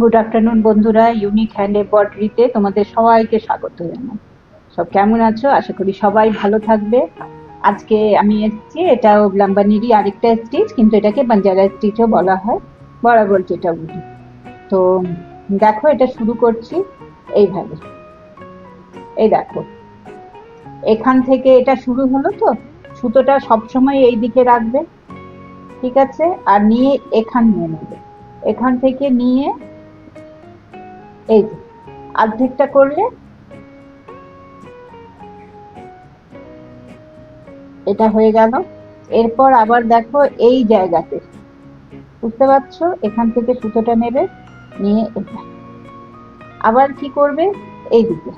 Good afternoon বন্ধুরা, unique hand এমব্রয়ডারিতে তোমাদের সবাইকে স্বাগত জানাই। সব কেমন আছো? আশা করি সবাই ভালো থাকবে। আজকে আমি এসেছি, এটাও লাম্বানিরই আরেকটা স্টিচ, কিন্তু এটাকে বাঞ্জারা স্টিচও বলা হয়, বরাবর যেটা বলি। তো দেখো, এটা শুরু করছি এইভাবে। এই দেখো, এখান থেকে এটা শুরু হলো তো। সুতোটা সবসময় এই দিকে রাখবে, ঠিক আছে? আর নিয়ে এখান নিয়ে নেবে, এখান থেকে নিয়ে এই যে অর্ধেকটা করলে, এটা হয়ে গেল। এরপর আবার দেখো এই জায়গাতে, বুঝতে পারছো? এখান থেকে সুতোটা নেবে, নিয়ে এটা আবার কি করবে, এই দিকে,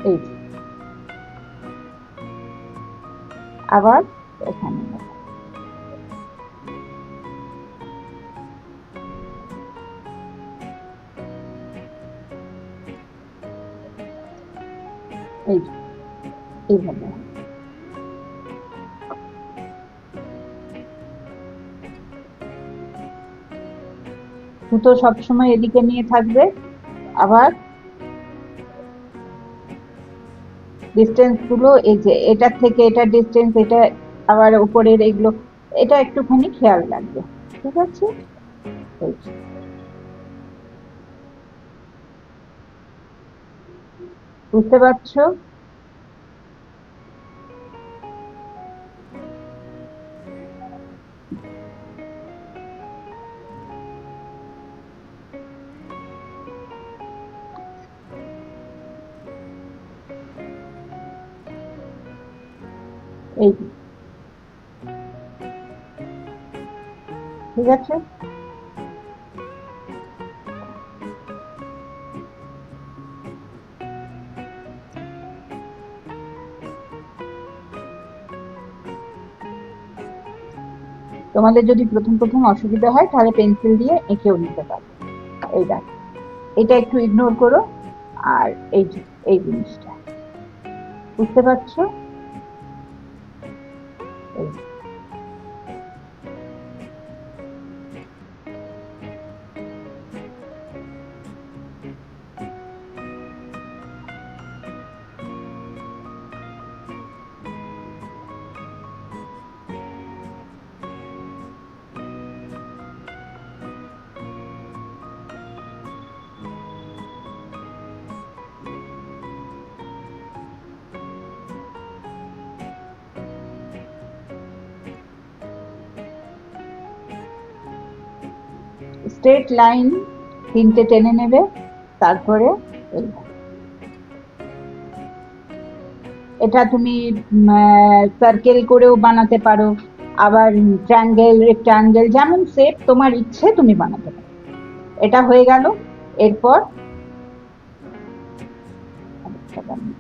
এই যে, আবার এখানে নেবে। এই যে, এইভাবে সুতো সবসময় এদিকে নিয়ে থাকবে। আবার ডিস্টেন্স গুলো, এই যে এটার থেকে এটা ডিস্টেন্স, এটা আবার উপরের এগুলো, এটা একটুখানি খেয়াল রাখবে, ঠিক আছে? এই যে, বুঝতে পারছো? এই যে, ঠিক আছে। তোমাদের যদি প্রথম প্রথম অসুবিধা হয় তাহলে পেন্সিল দিয়ে এঁকেও নিতে পারো। এই দেখো, এটা একটু ইগনোর করো। আর এই যে, এই জিনিসটা বুঝতে পারছো? এই যে, স্ট্রেট লাইন তিনটে টেনে নেবে, তারপরে এই দেখো। এটা তুমি সার্কেল করেও বানাতে পারো, আবার ট্রায়াঙ্গেল, রেক্টাঙ্গেল, যেমন শেপ তোমার ইচ্ছে তুমি বানাতে পারো। এটা হয়ে গেল। এরপর আরেকটা বানাই।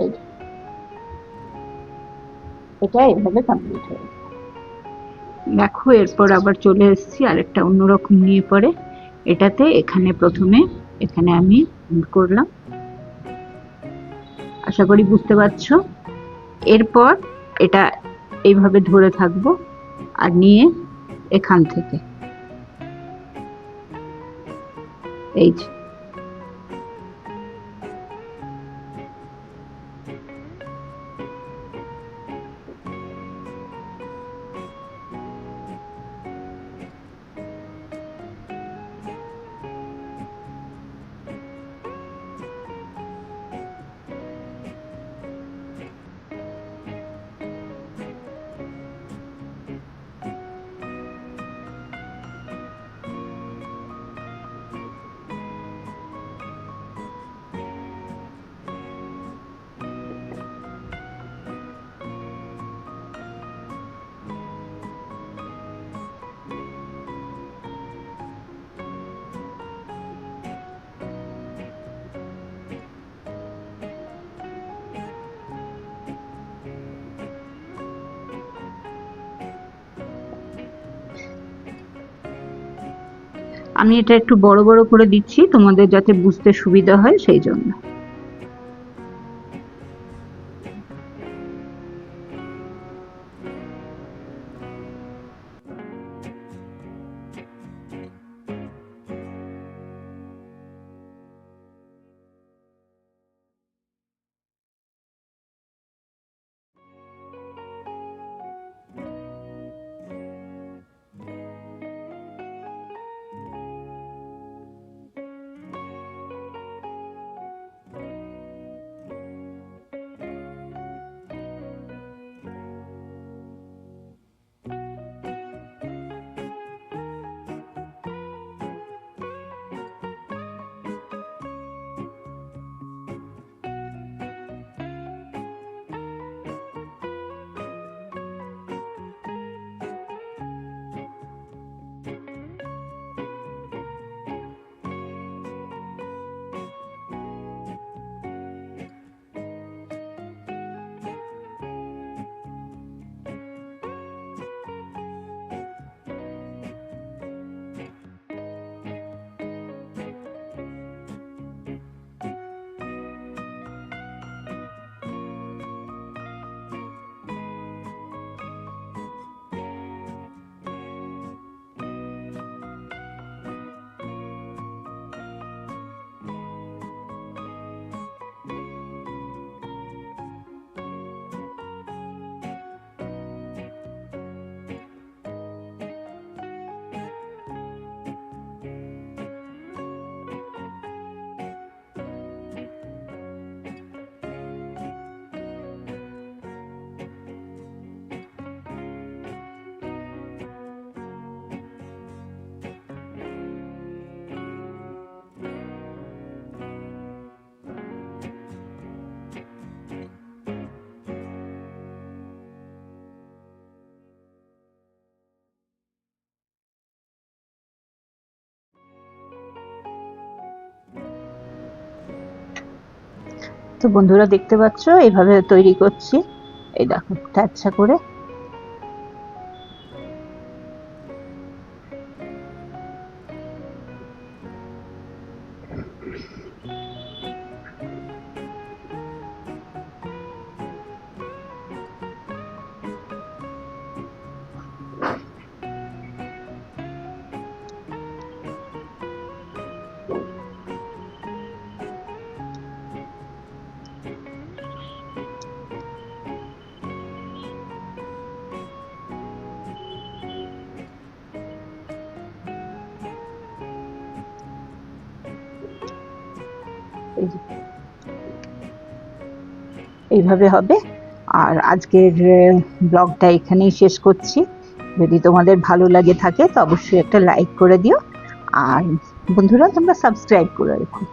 এই যে, এটা এইভাবে কমপ্লিট হয়ে গেল। দেখো, এরপর আবার চলে এসেছি আরেকটা অন্যরকম নিয়ে পরে। এটাতে এখানে প্রথমে, এখানে আমি করলাম, আশা করি বুঝতে পারছো। এরপর এটা এইভাবে ধরে থাকবো, আর নিয়ে এখান থেকে এই যে, আমি এটা একটু বড় বড় করে দিচ্ছি তোমাদের যাতে বুঝতে সুবিধা হয় সেই জন্য। তো বন্ধুরা দেখতে পাচ্ছ এইভাবে তৈরি করছি, এই দেখো আচ্ছা করে। এইভাবে হবে। আর আজকের ব্লগটা এখানেই শেষ করছি। যদি তোমাদের ভালো লাগে থাকে তো অবশ্যই একটা লাইক করে দিও। আর বন্ধুরা তোমরা সাবস্ক্রাইব করে রেখো।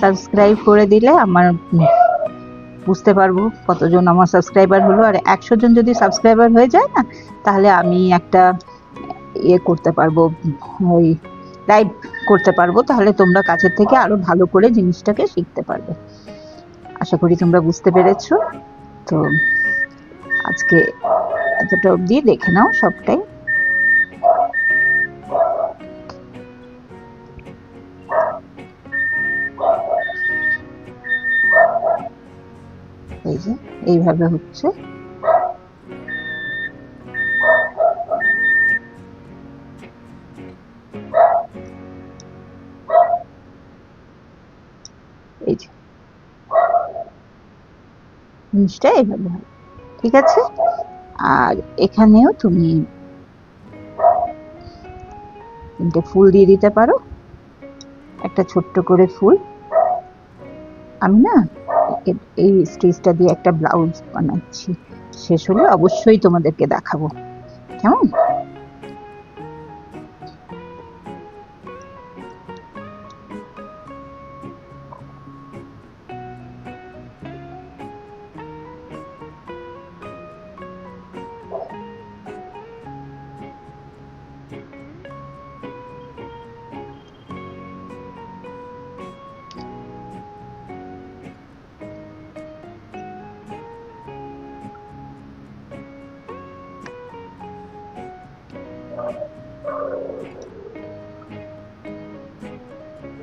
সাবস্ক্রাইব করে দিলে আমার বুঝতে পারবো কতজন আমার সাবস্ক্রাইবার হলো। আর 100 জন যদি সাবস্ক্রাইবার হয়ে যায় না, তাহলে আমি একটা ইয়ে করতে পারবো, ওই লাইভ করতে পারবো। তাহলে তোমরা কাছের থেকে আরো ভালো করে জিনিসটাকে শিখতে পারবে। আশা করি তোমরা বুঝতে পেরেছো। তো আজকে এতটা অবধি দেখে নাও সবটাই। এই যে এইভাবে হচ্ছে। এই যে জিনিসটা এইভাবে হয়, ঠিক আছে। আর এখানেও তুমি তিনটে ফুল দিয়ে দিতে পারো, একটা ছোট্ট করে ফুল। আমি না এই স্টিচটা দিয়ে একটা ব্লাউজ বানাচ্ছি, শেষ হলে অবশ্যই তোমাদেরকে দেখাবো, কেমন।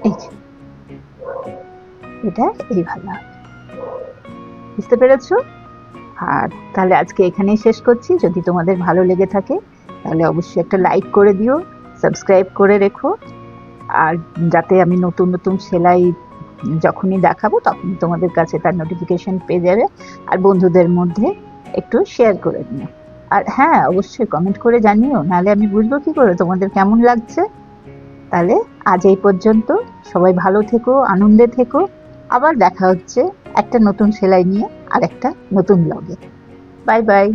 এই যে এটা এইভাবে হবে। বুঝতে পেরেছো? আর তাহলে আজকে এখানেই শেষ করছি। যদি তোমাদের ভালো লেগে থাকে তাহলে অবশ্যই একটা লাইক করে দিও, সাবস্ক্রাইব করে রেখো, আর যাতে আমি নতুন নতুন সেলাই যখনই দেখাবো তখনই তোমাদের কাছে তার নোটিফিকেশন পেয়ে যাবে। আর বন্ধুদের মধ্যে একটু শেয়ার করে নিও। আর হ্যাঁ, অবশ্যই কমেন্ট করে জানিও, নাহলে আমি বুঝবো কি করে তোমাদের কেমন লাগছে। তাহলে আজ এই পর্যন্ত। সবাই ভালো থেকো, আনন্দে থেকো। আবার দেখা হচ্ছে একটা নতুন সেলাই নিয়ে আর একটা নতুন ব্লগে। Bye bye.